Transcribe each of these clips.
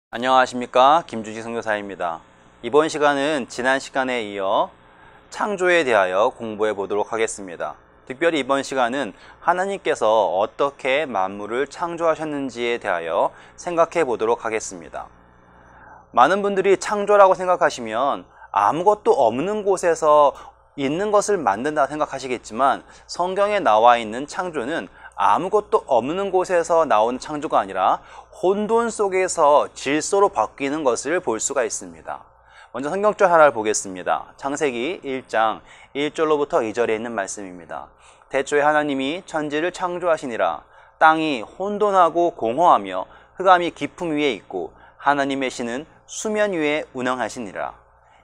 안녕하십니까, 김주지 선교사입니다. 이번 시간은 지난 시간에 이어 창조에 대하여 공부해 보도록 하겠습니다. 특별히 이번 시간은 하나님께서 어떻게 만물을 창조하셨는지에 대하여 생각해 보도록 하겠습니다. 많은 분들이 창조라고 생각하시면 아무것도 없는 곳에서 있는 것을 만든다 생각하시겠지만, 성경에 나와 있는 창조는 아무것도 없는 곳에서 나온 창조가 아니라 혼돈 속에서 질서로 바뀌는 것을 볼 수가 있습니다. 먼저 성경절 하나를 보겠습니다. 창세기 1장 1절로부터 2절에 있는 말씀입니다. 태초에 하나님이 천지를 창조하시니라. 땅이 혼돈하고 공허하며 흑암이 깊음 위에 있고 하나님의 신은 수면 위에 운행하시니라.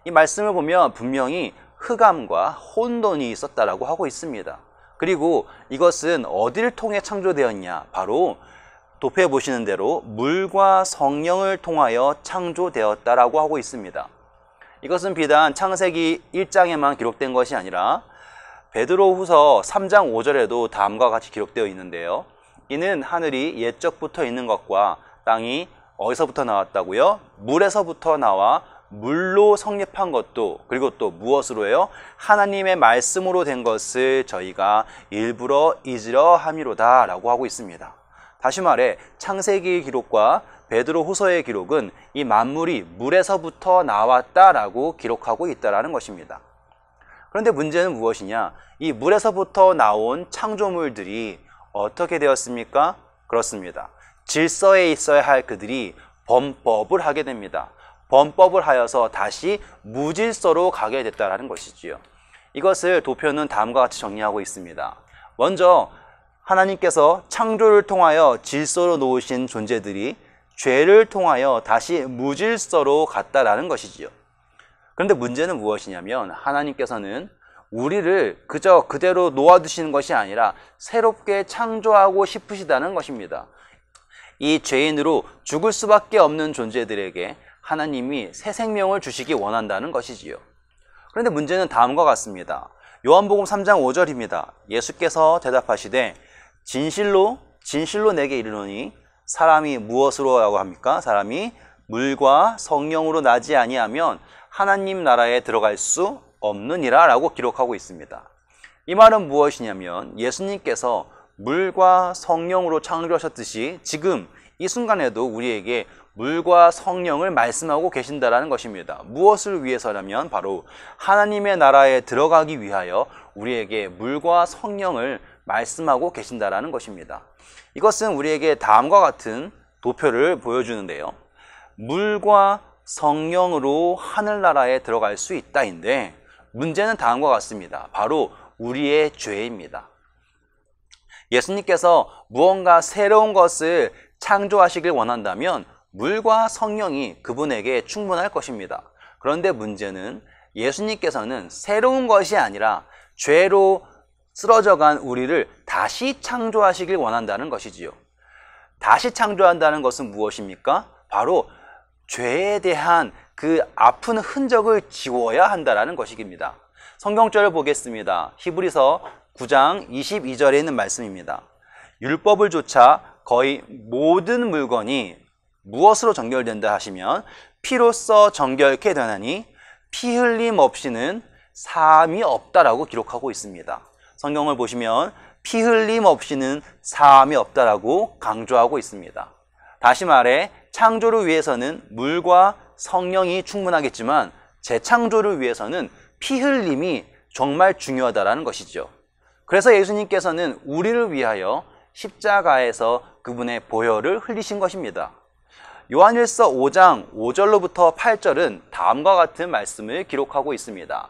이 말씀을 보면 분명히 흑암과 혼돈이 있었다라고 하고 있습니다. 그리고 이것은 어디를 통해 창조되었냐? 바로 도표에 보시는 대로 물과 성령을 통하여 창조되었다라고 하고 있습니다. 이것은 비단 창세기 1장에만 기록된 것이 아니라 베드로후서 3장 5절에도 다음과 같이 기록되어 있는데요. 이는 하늘이 옛적부터 있는 것과 땅이 어디서부터 나왔다고요? 물에서부터 나와 물로 성립한 것도, 그리고 또 무엇으로요? 하나님의 말씀으로 된 것을 저희가 일부러 잊으려 함이로다 라고 하고 있습니다. 다시 말해 창세기의 기록과 베드로후서의 기록은 이 만물이 물에서부터 나왔다라고 기록하고 있다라는 것입니다. 그런데 문제는 무엇이냐? 이 물에서부터 나온 창조물들이 어떻게 되었습니까? 그렇습니다. 질서에 있어야 할 그들이 범법을 하게 됩니다. 범법을 하여서 다시 무질서로 가게 됐다는 것이지요. 이것을 도표는 다음과 같이 정리하고 있습니다. 먼저 하나님께서 창조를 통하여 질서로 놓으신 존재들이 죄를 통하여 다시 무질서로 갔다라는 것이지요. 그런데 문제는 무엇이냐면, 하나님께서는 우리를 그저 그대로 놓아두시는 것이 아니라 새롭게 창조하고 싶으시다는 것입니다. 이 죄인으로 죽을 수밖에 없는 존재들에게 하나님이 새 생명을 주시기 원한다는 것이지요. 그런데 문제는 다음과 같습니다. 요한복음 3장 5절입니다. 예수께서 대답하시되 진실로 내게 이르노니 사람이 무엇으로 라고 합니까? 사람이 물과 성령으로 나지 아니하면 하나님 나라에 들어갈 수 없느니라 라고 기록하고 있습니다. 이 말은 무엇이냐면, 예수님께서 물과 성령으로 창조하셨듯이 지금 이 순간에도 우리에게 물과 성령을 말씀하고 계신다라는 것입니다. 무엇을 위해서라면 바로 하나님의 나라에 들어가기 위하여 우리에게 물과 성령을 말씀하고 계신다라는 것입니다. 이것은 우리에게 다음과 같은 도표를 보여주는데요. 물과 성령으로 하늘나라에 들어갈 수 있다인데, 문제는 다음과 같습니다. 바로 우리의 죄입니다. 예수님께서 무언가 새로운 것을 창조하시길 원한다면 물과 성령이 그분에게 충분할 것입니다. 그런데 문제는 예수님께서는 새로운 것이 아니라 죄로 쓰러져간 우리를 다시 창조하시길 원한다는 것이지요. 다시 창조한다는 것은 무엇입니까? 바로 죄에 대한 그 아픈 흔적을 지워야 한다는 것입니다. 성경절을 보겠습니다. 히브리서 9장 22절에 있는 말씀입니다. 율법을 조차 거의 모든 물건이 무엇으로 정결된다 하시면 피로써 정결케 되나니 피 흘림 없이는 사함이 없다라고 기록하고 있습니다. 성경을 보시면 피 흘림 없이는 사함이 없다라고 강조하고 있습니다. 다시 말해 창조를 위해서는 물과 성령이 충분하겠지만 재창조를 위해서는 피 흘림이 정말 중요하다라는 것이죠. 그래서 예수님께서는 우리를 위하여 십자가에서 그분의 보혈을 흘리신 것입니다. 요한일서 5장 5절로부터 8절은 다음과 같은 말씀을 기록하고 있습니다.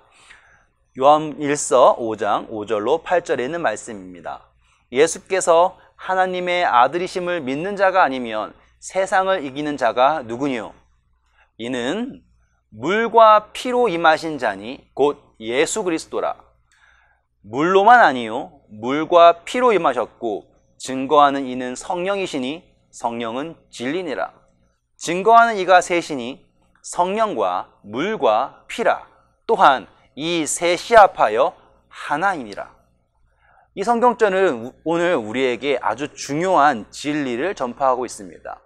요한일서 5장 5절로 8절에 있는 말씀입니다. 예수께서 하나님의 아들이심을 믿는 자가 아니면 세상을 이기는 자가 누구니요? 이는 물과 피로 임하신 자니 곧 예수 그리스도라. 물로만 아니요 물과 피로 임하셨고 증거하는 이는 성령이시니 성령은 진리니라. 증거하는 이가 셋이니 성령과 물과 피라. 또한 이 셋이 합하여 하나이니라. 이 성경절은 오늘 우리에게 아주 중요한 진리를 전파하고 있습니다.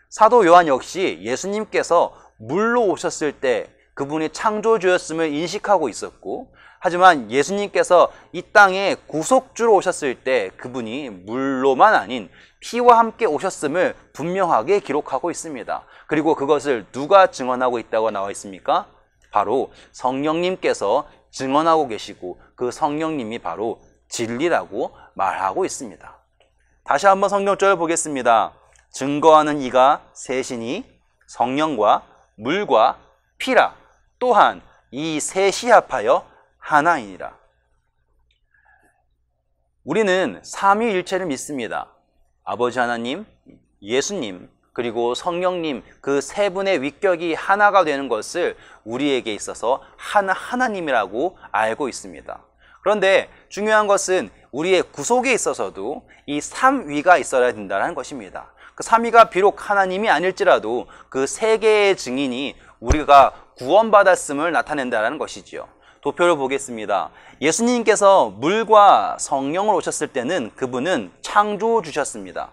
사도 요한 역시 예수님께서 물로 오셨을 때 그분이 창조주였음을 인식하고 있었고, 하지만 예수님께서 이 땅에 구속주로 오셨을 때 그분이 물로만 아닌 피와 함께 오셨음을 분명하게 기록하고 있습니다. 그리고 그것을 누가 증언하고 있다고 나와 있습니까? 바로 성령님께서 증언하고 계시고, 그 성령님이 바로 진리라고 말하고 있습니다. 다시 한번 성경절을 보겠습니다. 증거하는 이가 셋이니 성령과 물과 피라. 또한 이 셋이 합하여 하나이니라. 우리는 삼위일체를 믿습니다. 아버지 하나님, 예수님, 그리고 성령님, 그 세 분의 위격이 하나가 되는 것을 우리에게 있어서 하나님이라고 알고 있습니다. 그런데 중요한 것은 우리의 구속에 있어서도 이 삼위가 있어야 된다는 것입니다. 그 삼위가 비록 하나님이 아닐지라도 그 세 개의 증인이 우리가 구원받았음을 나타낸다는 것이지요. 도표를 보겠습니다. 예수님께서 물과 성령을 오셨을 때는 그분은 창조주셨습니다.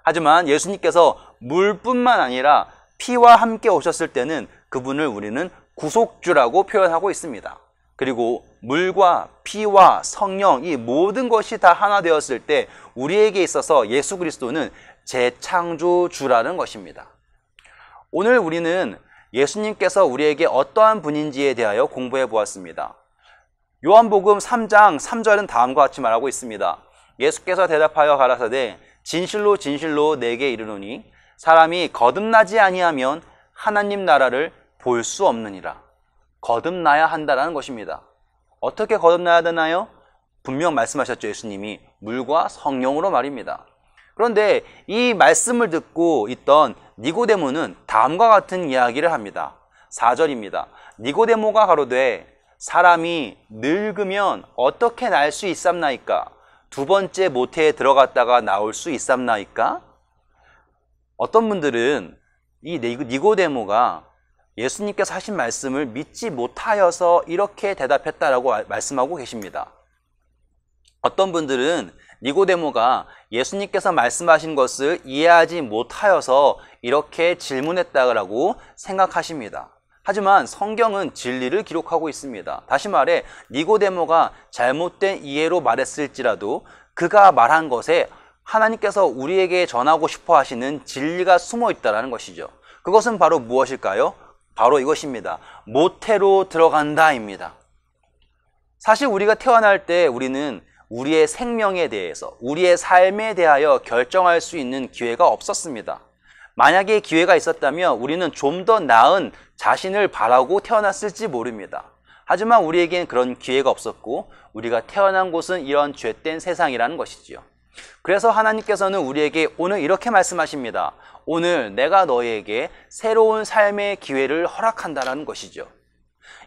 하지만 예수님께서 물뿐만 아니라 피와 함께 오셨을 때는 그분을 우리는 구속주라고 표현하고 있습니다. 그리고 물과 피와 성령, 이 모든 것이 다 하나 되었을 때 우리에게 있어서 예수 그리스도는 재창조주라는 것입니다. 오늘 우리는 예수님께서 우리에게 어떠한 분인지에 대하여 공부해 보았습니다. 요한복음 3장 3절은 다음과 같이 말하고 있습니다. 예수께서 대답하여 가라사대 진실로 진실로 내게 이르노니 사람이 거듭나지 아니하면 하나님 나라를 볼 수 없느니라. 거듭나야 한다는 것입니다. 어떻게 거듭나야 되나요? 분명 말씀하셨죠. 예수님이 물과 성령으로 말입니다. 그런데 이 말씀을 듣고 있던 니고데모는 다음과 같은 이야기를 합니다. 4절입니다. 니고데모가 가로되 사람이 늙으면 어떻게 날 수 있삼나이까? 두 번째 모태에 들어갔다가 나올 수 있삼나이까? 어떤 분들은 이 니고데모가 예수님께서 하신 말씀을 믿지 못하여서 이렇게 대답했다라고 말씀하고 계십니다. 어떤 분들은 니고데모가 예수님께서 말씀하신 것을 이해하지 못하여서 이렇게 질문했다고 생각하십니다. 하지만 성경은 진리를 기록하고 있습니다. 다시 말해 니고데모가 잘못된 이해로 말했을지라도 그가 말한 것에 하나님께서 우리에게 전하고 싶어 하시는 진리가 숨어 있다는 것이죠. 그것은 바로 무엇일까요? 바로 이것입니다. 모태로 들어간다입니다. 사실 우리가 태어날 때 우리는 우리의 생명에 대해서, 우리의 삶에 대하여 결정할 수 있는 기회가 없었습니다. 만약에 기회가 있었다면 우리는 좀 더 나은 자신을 바라고 태어났을지 모릅니다. 하지만 우리에겐 그런 기회가 없었고 우리가 태어난 곳은 이런 죄된 세상이라는 것이지요. 그래서 하나님께서는 우리에게 오늘 이렇게 말씀하십니다. 오늘 내가 너희에게 새로운 삶의 기회를 허락한다는 것이죠.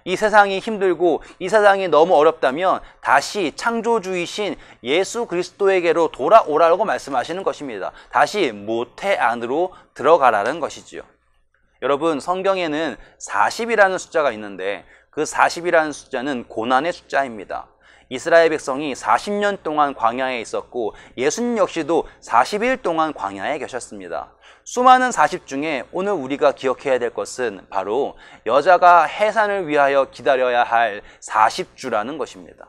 이 세상이 힘들고 이 세상이 너무 어렵다면 다시 창조주이신 예수 그리스도에게로 돌아오라고 말씀하시는 것입니다. 다시 모태 안으로 들어가라는 것이지요. 여러분, 성경에는 40이라는 숫자가 있는데 그 40이라는 숫자는 고난의 숫자입니다. 이스라엘 백성이 40년 동안 광야에 있었고 예수님 역시도 40일 동안 광야에 계셨습니다. 수많은 40 중에 오늘 우리가 기억해야 될 것은 바로 여자가 해산을 위하여 기다려야 할 40주라는 것입니다.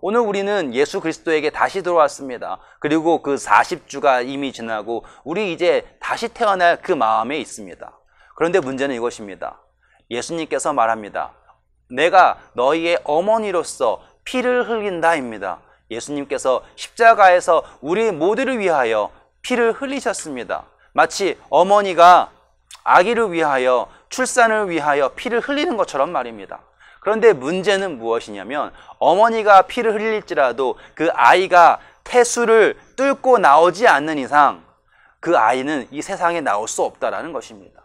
오늘 우리는 예수 그리스도에게 다시 돌아왔습니다. 그리고 그 40주가 이미 지나고 우리 이제 다시 태어날 그 마음에 있습니다. 그런데 문제는 이것입니다. 예수님께서 말합니다. 내가 너희의 어머니로서 피를 흘린다입니다. 예수님께서 십자가에서 우리 모두를 위하여 피를 흘리셨습니다. 마치 어머니가 아기를 위하여, 출산을 위하여 피를 흘리는 것처럼 말입니다. 그런데 문제는 무엇이냐면 어머니가 피를 흘릴지라도 그 아이가 태수를 뚫고 나오지 않는 이상 그 아이는 이 세상에 나올 수 없다는 것입니다.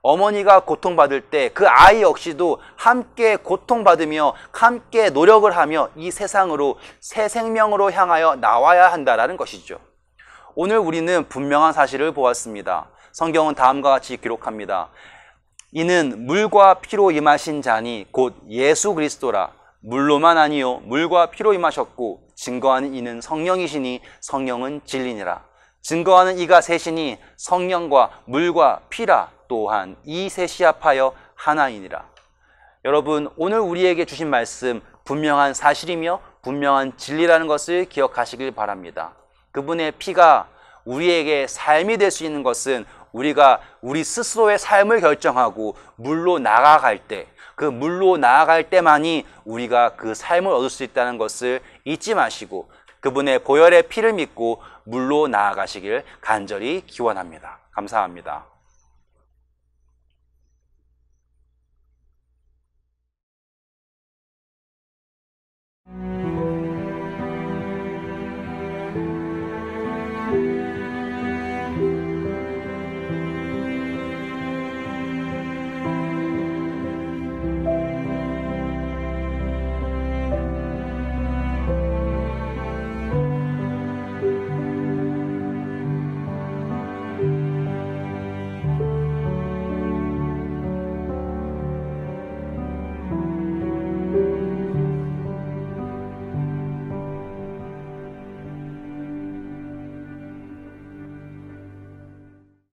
어머니가 고통받을 때 그 아이 역시도 함께 고통받으며 함께 노력을 하며 이 세상으로 새 생명으로 향하여 나와야 한다는 것이죠. 오늘 우리는 분명한 사실을 보았습니다. 성경은 다음과 같이 기록합니다. 이는 물과 피로 임하신 자니 곧 예수 그리스도라. 물로만 아니요 물과 피로 임하셨고 증거하는 이는 성령이시니 성령은 진리니라. 증거하는 이가 셋이니 성령과 물과 피라. 또한 이 셋이 합하여 하나이니라. 여러분, 오늘 우리에게 주신 말씀 분명한 사실이며 분명한 진리라는 것을 기억하시길 바랍니다. 그분의 피가 우리에게 삶이 될 수 있는 것은 우리가 우리 스스로의 삶을 결정하고 물로 나아갈 때, 그 물로 나아갈 때만이 우리가 그 삶을 얻을 수 있다는 것을 잊지 마시고 그분의 보혈의 피를 믿고 물로 나아가시길 간절히 기원합니다. 감사합니다.